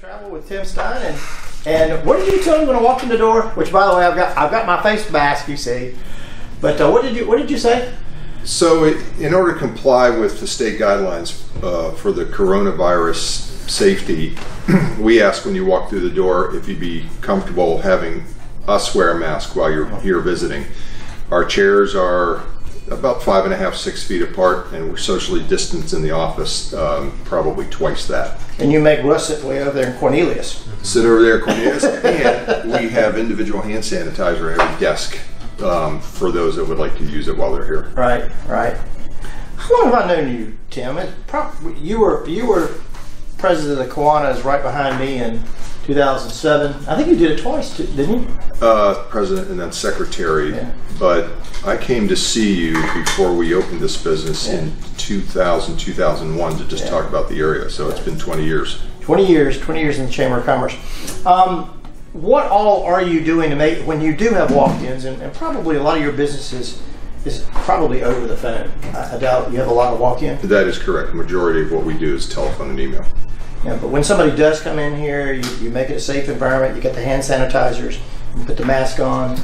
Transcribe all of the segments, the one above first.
Travel with Tim Stein, and what did you tell me when I walked in the door? Which, by the way, I've got my face mask, you see. But what did you say? So, in order to comply with the state guidelines for the coronavirus safety, we ask when you walk through the door if you'd be comfortable having us wear a mask while you're here visiting. Our chairs are about 5.5, 6 feet apart, and we're socially distanced in the office, probably twice that. And you make Russ sit way over there in Cornelius. Sit over there, Cornelius, and we have individual hand sanitizer at every desk for those that would like to use it while they're here. Right, right. How long have I known you, Tim? You were president of the Kiwanis right behind me in 2007. I think you did it twice, didn't you? President and then secretary. Yeah. But I came to see you before we opened this business in 2000, 2001 to just talk about the area. So it's been 20 years. 20 years in the Chamber of Commerce. What all are you doing to make, when you do have walk-ins, and probably a lot of your business is probably over the phone. I doubt you have a lot of walk-in. That is correct. The majority of what we do is telephone and email. Yeah, but when somebody does come in here, you make it a safe environment. You get the hand sanitizers, you put the mask on.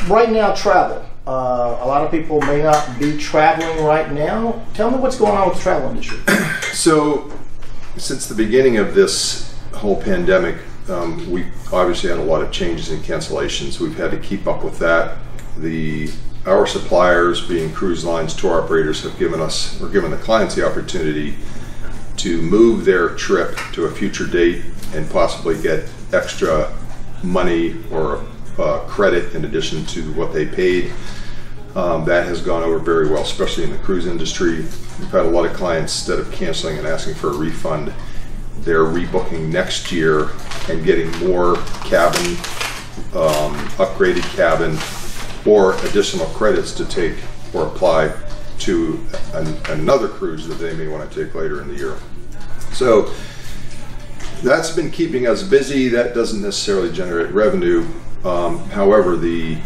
Right now, travel. A lot of people may not be traveling right now. Tell me what's going on with the travel industry. So, since the beginning of this whole pandemic, we obviously had a lot of changes and cancellations. We've had to keep up with that. Our suppliers, being cruise lines, tour operators, have given the clients the opportunity to move their trip to a future date and possibly get extra money or credit in addition to what they paid. That has gone over very well, especially in the cruise industry. We've had a lot of clients, instead of canceling and asking for a refund, they're rebooking next year and getting more cabin, upgraded cabin, or additional credits to take or apply to another cruise that they may want to take later in the year. So that's been keeping us busy. That doesn't necessarily generate revenue. However, the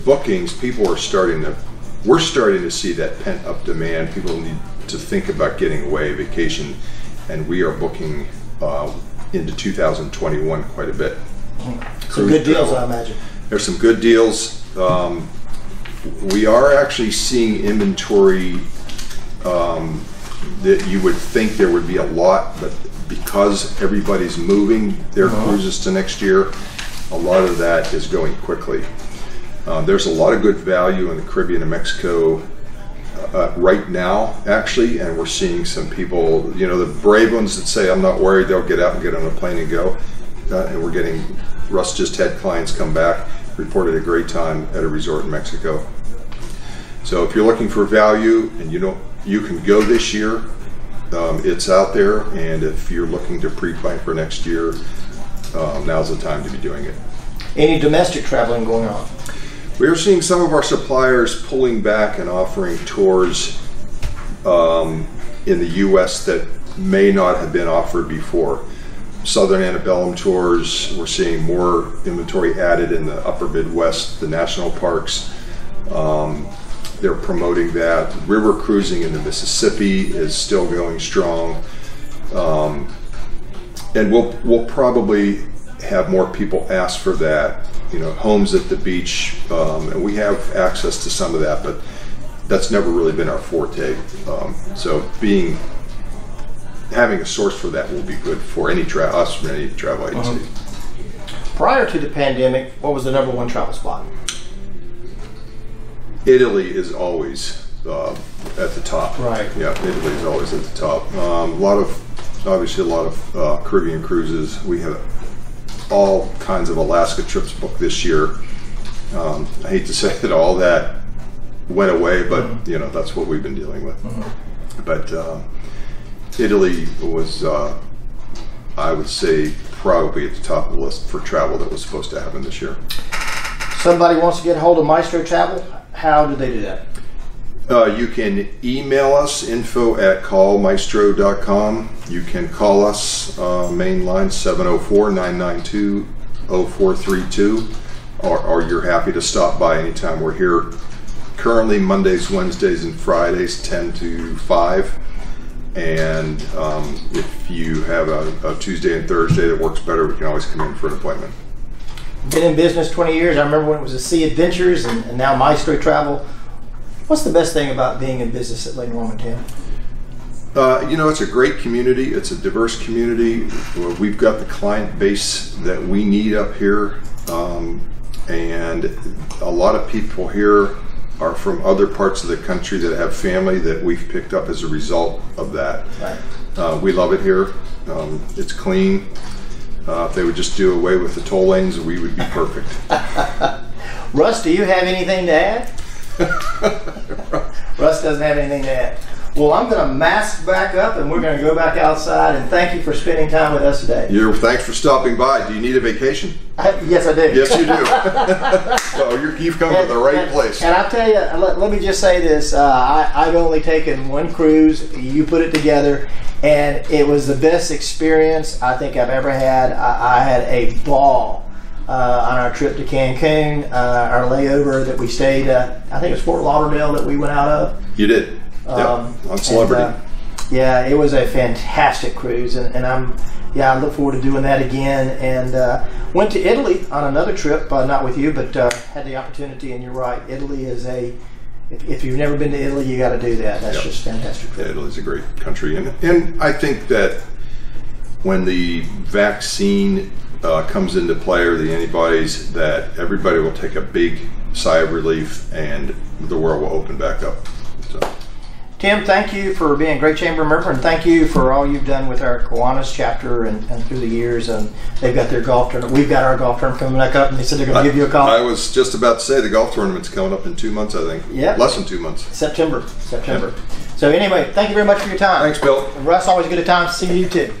bookings, we're starting to see that pent up demand. People need to think about getting away, vacation, and we are booking into 2021 quite a bit. Some good deals, I imagine. There's some good deals. We are actually seeing inventory that you would think there would be a lot, but because everybody's moving their cruises to next year, a lot of that is going quickly. There's a lot of good value in the Caribbean and Mexico right now, actually, and we're seeing some people, the brave ones that say, I'm not worried, they'll get out and get on a plane and go. And Russ just had clients come back, reported a great time at a resort in Mexico. So if you're looking for value and you can go this year, it's out there, and if you're looking to pre-plan for next year, now's the time to be doing it. Any domestic traveling going on? We are seeing some of our suppliers pulling back and offering tours in the U.S. that may not have been offered before. Southern Antebellum tours, we're seeing more inventory added in the upper Midwest, the national parks. They're promoting that. River cruising in the Mississippi is still going strong. And we'll probably have more people ask for that. Homes at the beach, and we have access to some of that, but that's never really been our forte. So having a source for that will be good for us or any travel agency. Prior to the pandemic, what was the #1 travel spot? Italy is always at the top. Right. Yeah, Italy is always at the top. Obviously a lot of Caribbean cruises. We have all kinds of Alaska trips booked this year. I hate to say that all that went away, but that's what we've been dealing with. But Italy was, I would say, probably at the top of the list for travel that was supposed to happen this year. Somebody wants to get a hold of Maestro Travel. How do they do that? You can email us, info@callmaestro.com. You can call us, main line 704-992-0432, or you're happy to stop by anytime. We're here currently Mondays, Wednesdays, and Fridays, 10 to 5. And if you have a Tuesday and Thursday that works better, we can always come in for an appointment. Been in business 20 years. I remember when it was a Sea Adventures and now Maestro Travel. What's the best thing about being in business at Lake Norman, Tim? It's a great community. It's a diverse community. We've got the client base that we need up here. And a lot of people here are from other parts of the country that have family that we've picked up as a result of that. Right. We love it here. It's clean. If they would just do away with the toll lanes, we would be perfect. Russ, do you have anything to add? Russ doesn't have anything to add. Well, I'm going to mask back up and we're going to go back outside, and thank you for spending time with us today. Thanks for stopping by. Do you need a vacation? Yes, I do. Yes, you do. Well, you've come to the right place. And I'll tell you, let me just say this. I've only taken one cruise. You put it together, and it was the best experience I think I've ever had. I had a ball on our trip to Cancun, our layover that we stayed at. I think it was Fort Lauderdale that we went out of. You did. On Celebrity. Yeah, it was a fantastic cruise, and I look forward to doing that again. And went to Italy on another trip, not with you, but had the opportunity. And you're right, Italy is if you've never been to Italy, you got to do that. That's just fantastic. Yeah, Italy's a great country, and I think that when the vaccine comes into play, or the antibodies, that everybody will take a big sigh of relief, and the world will open back up. So. Tim, thank you for being a great chamber member, and thank you for all you've done with our Kiwanis chapter and through the years. And they've got their golf tournament. We've got our golf tournament coming back up, and they said they're going to give you a call. I was just about to say the golf tournament's coming up in 2 months, I think. Yeah. Less than 2 months. September. Yep. So anyway, thank you very much for your time. Thanks, Bill. And Russ, always good at time to see you too.